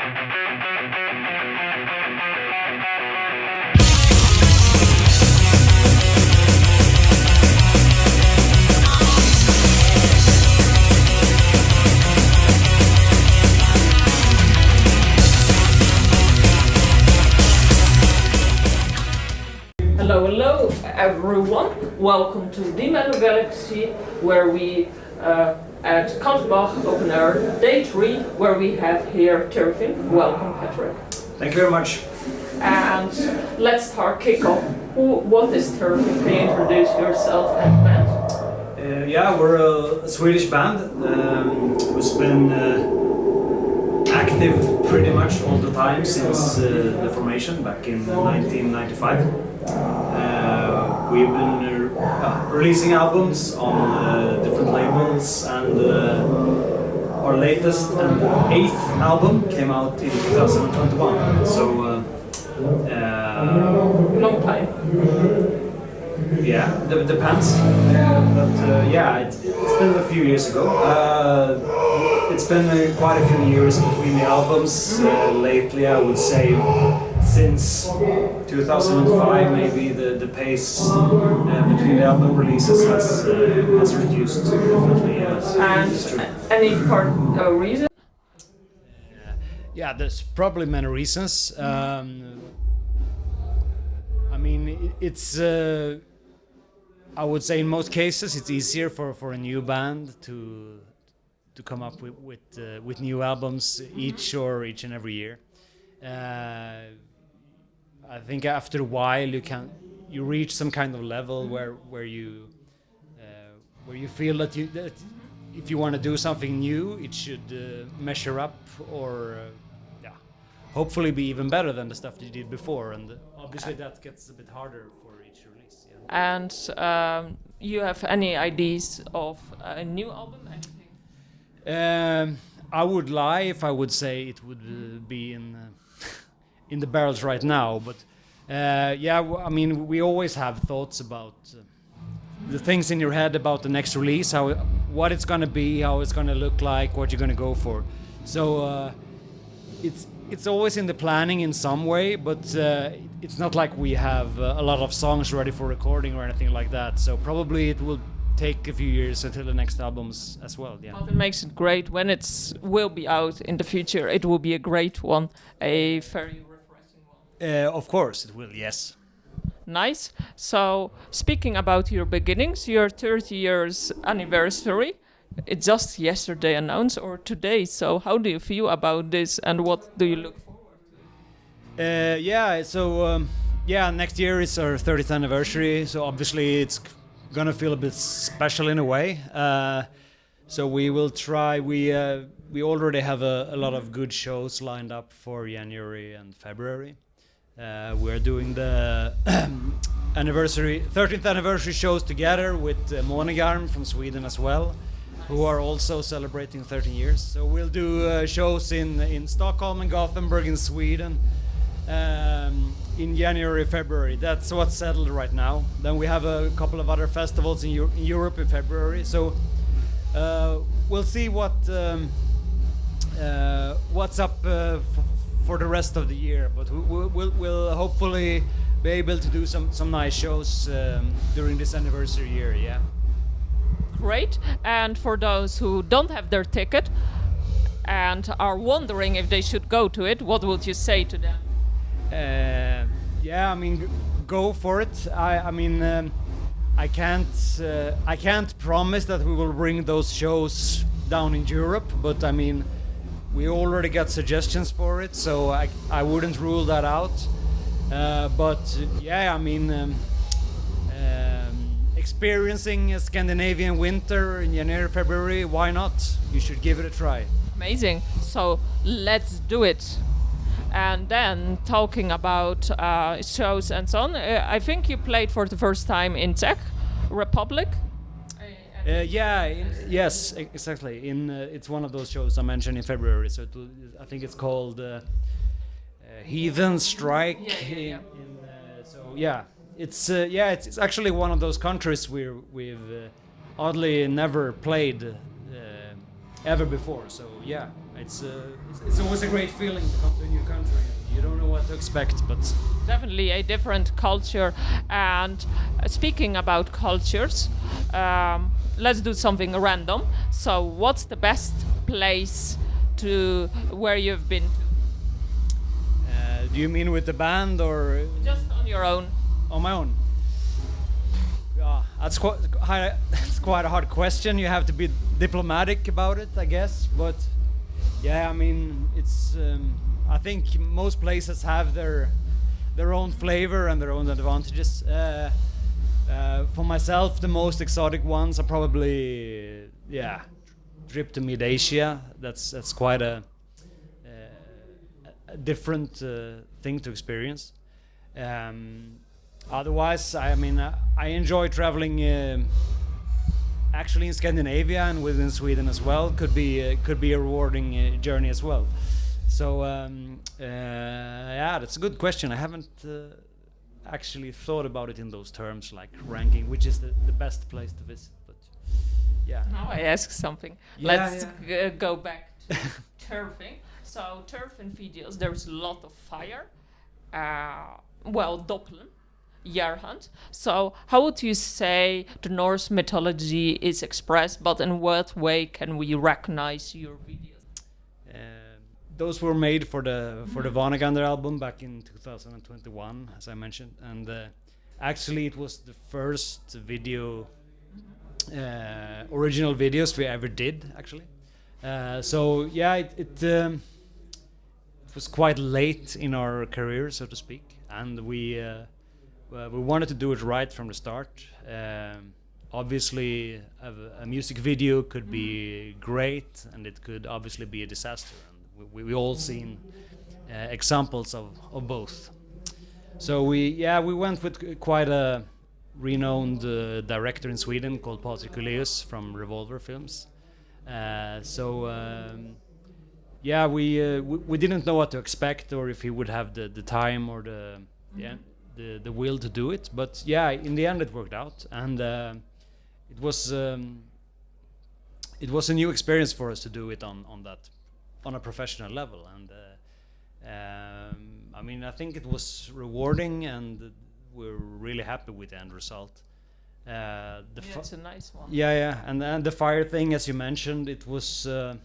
Hello, hello everyone. Welcome to the Metal Galaxy, where we at Kaltenbach Open Air Day 3, where we have here Thyrfing. Welcome, Patrick. Thank you very much. And let's start kickoff. What is Thyrfing? Can you introduce yourself and the band? Yeah, we're a Swedish band who's been active pretty much all the time since the formation back in 1995. We've been releasing albums on different labels, and our latest and 8th album came out in 2021. So long time. Yeah, depends. But yeah, it's been a few years ago. It's been quite a few years between the albums. Lately, I would say since 2005, maybe the pace between the album releases has reduced. Definitely, yes. And any reason? Yeah, there's probably many reasons. I mean, it's. I would say in most cases it's easier for a new band to come up with new albums each and every year. I think after a while you reach some kind of level where you feel that if you want to do something new, it should measure up or hopefully be even better than the stuff you did before, and obviously that gets a bit harder for each release. Yeah. And you have any ideas of a new album? Anything? I would lie if I would say it would be in the barrels right now, but I mean, we always have thoughts about the things in your head about the next release, what it's gonna be, how it's gonna look like, what you're gonna go for. So it's always in the planning in some way, but it's not like we have a lot of songs ready for recording or anything like that. So probably it will take a few years until the next albums as well. Yeah. Well, it makes it great when will be out in the future. It will be a great one, a very refreshing one. Of course it will. Yes. Nice. So speaking about your beginnings, your 30 years anniversary. It's just yesterday announced or today. So how do you feel about this, and what do you look forward to? Next year is our 30th anniversary. So obviously it's gonna feel a bit special in a way. So we will try. We already have a lot of good shows lined up for January and February. We're doing the 13th anniversary shows together with MAIr from Sweden as well, who are also celebrating 13 years. So we'll do shows in Stockholm and Gothenburg in Sweden in January, February. That's what's settled right now. Then we have a couple of other festivals in Europe in February. So we'll see what's up for the rest of the year. But we'll hopefully be able to do some nice shows during this anniversary year. Yeah. Great. And for those who don't have their ticket and are wondering if they should go to it, what would you say to them? I mean, go for it. I can't promise that we will bring those shows down in Europe, but I mean, we already got suggestions for it, so I wouldn't rule that out. Experiencing a Scandinavian winter in January, February, why not? You should give it a try. Amazing. So let's do it. And then talking about shows and so on, I think you played for the first time in Czech Republic. Yes, exactly. It's one of those shows I mentioned in February. So I think it's called Heathen Strike. It's actually one of those countries we've oddly never played ever before. So yeah, It's always a great feeling to come to a new country. You don't know what to expect, but Definitely a different culture. And speaking about cultures, let's do something random. So, what's the best place to where you've been to? do you mean with the band or Just on your own. on my own? Yeah, that's quite a hard question. You have to be diplomatic about it, I guess. But yeah, I mean, it's. I think most places have their own flavor and their own advantages. For myself, the most exotic ones are probably trip to mid-Asia. That's quite a different thing to experience. Otherwise, I mean, I enjoy traveling. Actually, in Scandinavia and within Sweden as well could be a rewarding journey as well. So that's a good question. I haven't actually thought about it in those terms, like ranking which is the best place to visit. But yeah. Now I ask something. Yeah, Let's go back to Thyrfing. So Thyrfing videos, there's a lot of fire. Doppeln, Jarhunt. So how would you say the Norse mythology is expressed, but in what way can we recognize your videos? Those were made for the Vanagander album back in 2021, as I mentioned, and actually it was the first video, original videos we ever did, actually. So yeah, it was quite late in our career, so to speak, and we wanted to do it right from the start. Obviously, a music video could be great, and it could obviously be a disaster. We all seen examples of both. So we went with quite a renowned director in Sweden called Patrik Uleus from Revolver Films. We didn't know what to expect, or if he would have the time or the will to do it. But yeah, in the end it worked out, and it was a new experience for us to do it on a professional level, and I mean, I think it was rewarding, and we're really happy with the end result. It's a nice one. Yeah, and the fire thing, as you mentioned, it was the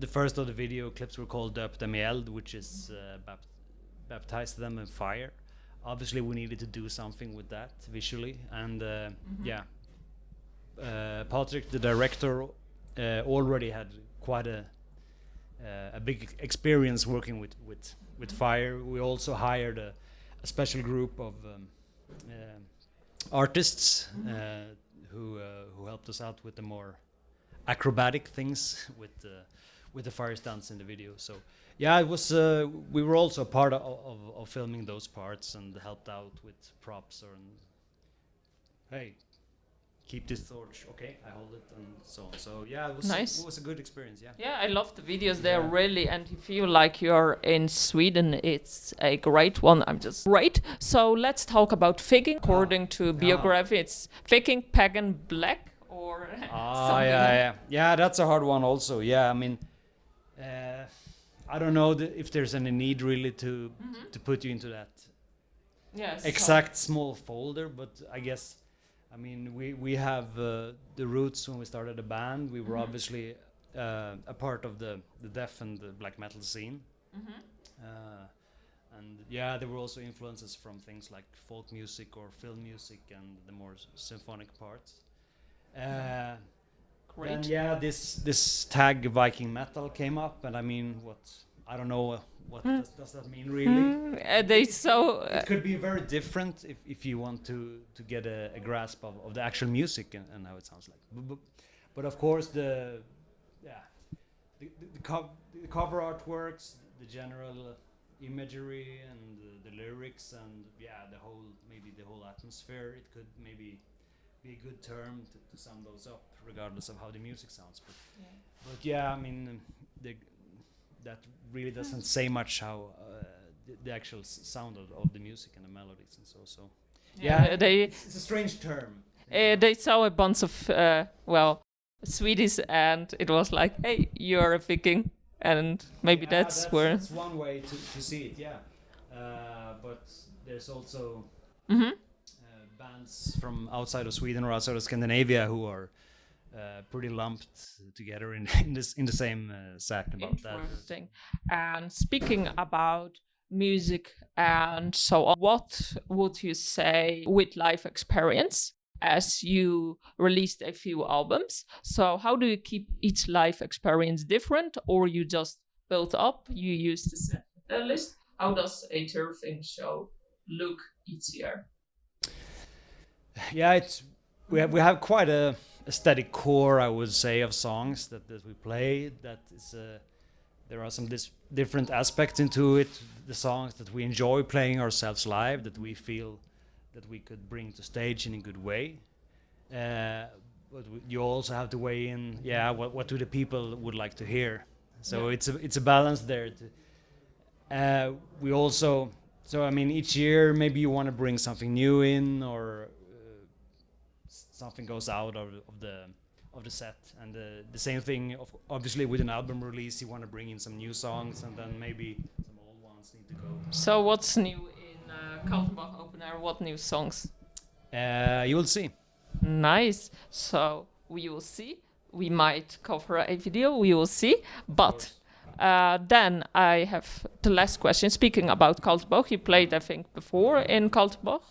first of the video clips were called Döpt dem i eld, which is baptize them in fire. Obviously, we needed to do something with that visually, and Patrik, the director, already had quite a big experience working with fire. We also hired a special group of artists who helped us out with the more acrobatic things with the fire stunts in the video. So yeah, it was. We were also part of filming those parts and helped out with props hey, keep this torch, okay, I hold it, and so on. So yeah, it was nice. It was a good experience. Yeah. Yeah, I love the videos. They're really, and if you like you're in Sweden, it's a great one. I'm just great. So let's talk about Viking. According to biography, it's Viking, pagan, black, or something. Yeah. That's a hard one also. Yeah, I mean, I don't know if there's any need really to put you into that exact small folder, but I guess. I mean, we have the roots when we started the band. We were obviously a part of the death and the black metal scene. And yeah, there were also influences from things like folk music or film music and the more symphonic parts. Great. And yeah, this tag Viking metal came up, and I mean, I don't know what does that mean really? It could be very different if you want to get a grasp of the actual music and how it sounds like. But of course the cover artworks, the general imagery and the lyrics, and the whole atmosphere, it could maybe be a good term to sum those up, regardless of how the music sounds. But yeah, I mean, that really doesn't say much how the actual sound of the music and the melodies and so. Yeah, it's a strange term. They saw a bunch of Swedish, and it was like, hey, you're a Viking, and maybe that's where. That's one way to see it, yeah. But there's also bands from outside of Sweden or outside of Scandinavia who are pretty lumped together in the same sack about that. Interesting. And speaking about music and so on, what would you say with life experience? As you released a few albums, so how do you keep each life experience different, or you just build up? You use the set list. How does a Thyrfing show look each year? Yeah, we have quite a steady core, I would say, of songs that we play. That is, there are some different aspects into it. The songs that we enjoy playing ourselves live, that we feel that we could bring to stage in a good way. But you also have to weigh in, what do the people would like to hear? So it's a balance there. We also, so I mean, each year maybe you want to bring something new in, or something goes out of the set, and the same thing obviously with an album release, you want to bring in some new songs, and then maybe some old ones need to go. So what's new in Kaltenbach Open Air? What new songs? You will see. Nice. So we will see. We might cover a video. We will see. But then I have the last question. Speaking about Kaltenbach, you played, I think, before in Kaltenbach,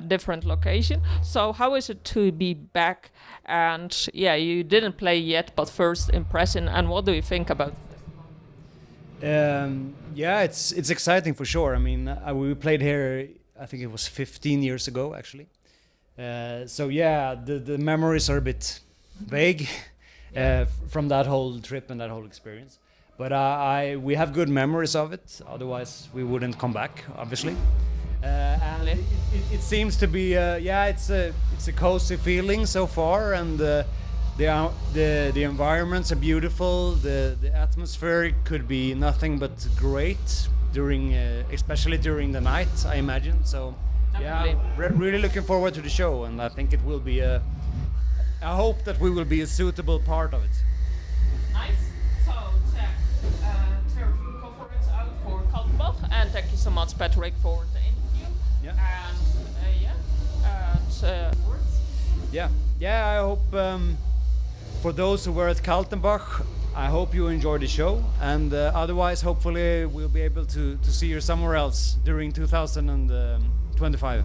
different location. So how is it to be back? And you didn't play yet, but first impression. And what do you think about it? It's exciting for sure. I mean, we played here, I think it was 15 years ago, actually. The memories are a bit vague from that whole trip and that whole experience. But we have good memories of it. Otherwise, we wouldn't come back, obviously. And it seems to be, it's a cozy feeling so far, and the environments are beautiful. The atmosphere could be nothing but great during, especially during the night, I imagine. So, really looking forward to the show, and I think it will be I hope that we will be a suitable part of it. Nice. So check Thyrfing conference out for Kaltenbach, and thank you so much, Patrick, for the interview. I hope for those who were at Kaltenbach, I hope you enjoyed the show, and otherwise hopefully we'll be able to see you somewhere else during 2025.